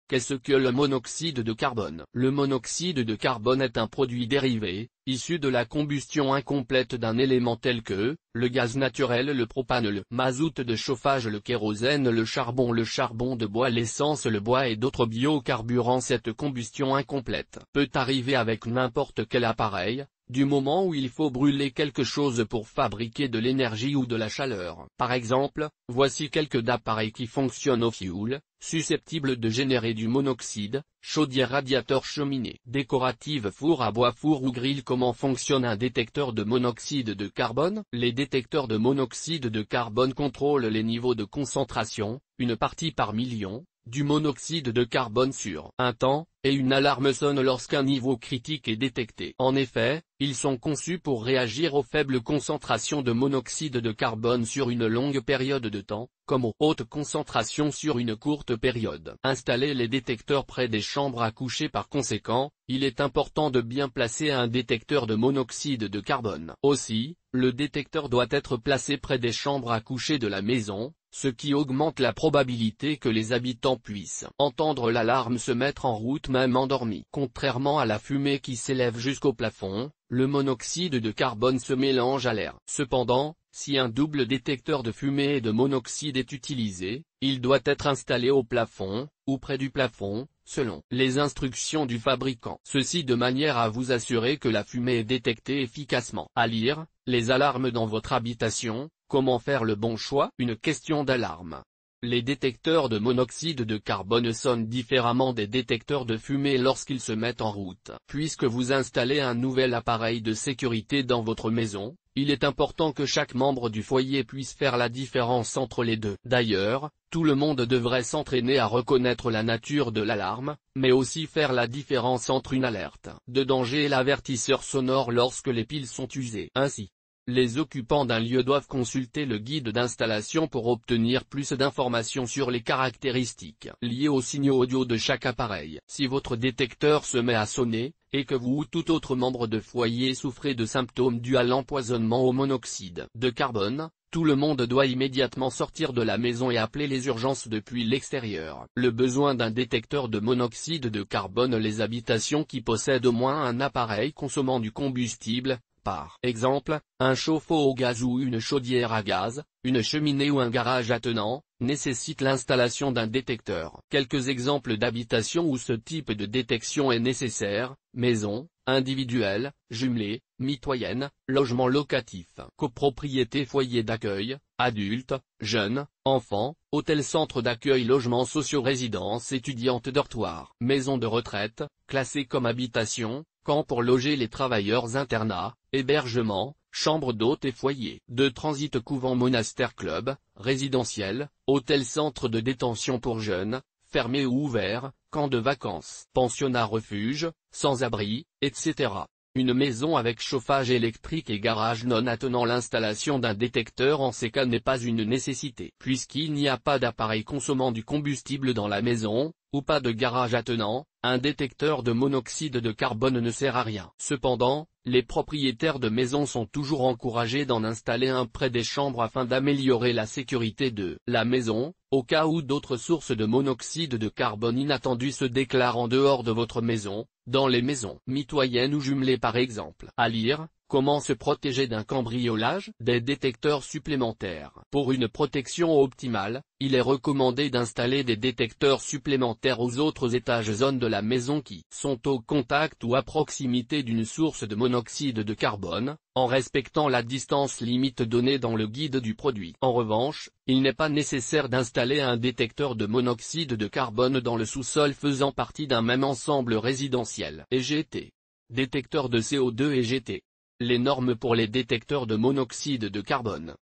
Qu'est-ce que le monoxyde de carbone? Le monoxyde de carbone est un produit dérivé, issu de la combustion incomplète d'un élément tel que, le gaz naturel, le propane, le mazout de chauffage, le kérosène, le charbon de bois, l'essence, le bois et d'autres biocarburants. Cette combustion incomplète peut arriver avec n'importe quel appareil, du moment où il faut brûler quelque chose pour fabriquer de l'énergie ou de la chaleur. Par exemple, voici quelques appareils qui fonctionnent au fioul, susceptibles de générer du monoxyde: chaudière, radiateur, cheminée décorative, four à bois, four ou grille. Comment fonctionne un détecteur de monoxyde de carbone? Les détecteurs de monoxyde de carbone contrôlent les niveaux de concentration, une partie par million, du monoxyde de carbone sur un temps, et une alarme sonne lorsqu'un niveau critique est détecté. En effet, ils sont conçus pour réagir aux faibles concentrations de monoxyde de carbone sur une longue période de temps, comme aux hautes concentrations sur une courte période. Installer les détecteurs près des chambres à coucher. Par conséquent, il est important de bien placer un détecteur de monoxyde de carbone. Aussi, le détecteur doit être placé près des chambres à coucher de la maison, ce qui augmente la probabilité que les habitants puissent entendre l'alarme se mettre en route même endormis. Contrairement à la fumée qui s'élève jusqu'au plafond, le monoxyde de carbone se mélange à l'air. Cependant, si un double détecteur de fumée et de monoxyde est utilisé, il doit être installé au plafond, ou près du plafond, selon les instructions du fabricant. Ceci de manière à vous assurer que la fumée est détectée efficacement. À lire, les alarmes dans votre habitation. Comment faire le bon choix? Une question d'alarme. Les détecteurs de monoxyde de carbone sonnent différemment des détecteurs de fumée lorsqu'ils se mettent en route. Puisque vous installez un nouvel appareil de sécurité dans votre maison, il est important que chaque membre du foyer puisse faire la différence entre les deux. D'ailleurs, tout le monde devrait s'entraîner à reconnaître la nature de l'alarme, mais aussi faire la différence entre une alerte de danger et l'avertisseur sonore lorsque les piles sont usées. Ainsi, les occupants d'un lieu doivent consulter le guide d'installation pour obtenir plus d'informations sur les caractéristiques liées aux signaux audio de chaque appareil. Si votre détecteur se met à sonner, et que vous ou tout autre membre de foyer souffrez de symptômes dus à l'empoisonnement au monoxyde de carbone, tout le monde doit immédiatement sortir de la maison et appeler les urgences depuis l'extérieur. Le besoin d'un détecteur de monoxyde de carbone. Les habitations qui possèdent au moins un appareil consommant du combustible, par exemple, un chauffe-eau au gaz ou une chaudière à gaz, une cheminée ou un garage attenant, nécessitent l'installation d'un détecteur. Quelques exemples d'habitations où ce type de détection est nécessaire: maison, individuelle, jumelée, mitoyenne, logement locatif, copropriété, foyer d'accueil, adultes, jeunes, enfants, hôtel, centre d'accueil, logements sociaux, résidences étudiantes, dortoirs, maison de retraite, classées comme habitation, camp pour loger les travailleurs, internat, hébergement, chambre d'hôtes et foyer de transit, couvent, monastère, club, résidentiel, hôtel, centre de détention pour jeunes, fermé ou ouvert, camp de vacances, pensionnat, refuge, sans-abri, etc. Une maison avec chauffage électrique et garage non attenant. L'installation d'un détecteur en ces cas n'est pas une nécessité, puisqu'il n'y a pas d'appareil consommant du combustible dans la maison, ou pas de garage attenant. Un détecteur de monoxyde de carbone ne sert à rien. Cependant, les propriétaires de maisons sont toujours encouragés d'en installer un près des chambres afin d'améliorer la sécurité de la maison, au cas où d'autres sources de monoxyde de carbone inattendues se déclarent en dehors de votre maison, dans les maisons mitoyennes ou jumelées par exemple. À lire, comment se protéger d'un cambriolage? Des détecteurs supplémentaires. Pour une protection optimale, il est recommandé d'installer des détecteurs supplémentaires aux autres étages, zones de la maison qui sont au contact ou à proximité d'une source de monoxyde de carbone, en respectant la distance limite donnée dans le guide du produit. En revanche, il n'est pas nécessaire d'installer un détecteur de monoxyde de carbone dans le sous-sol faisant partie d'un même ensemble résidentiel. EGT. Détecteur de CO2 EGT. Les normes pour les détecteurs de monoxyde de carbone.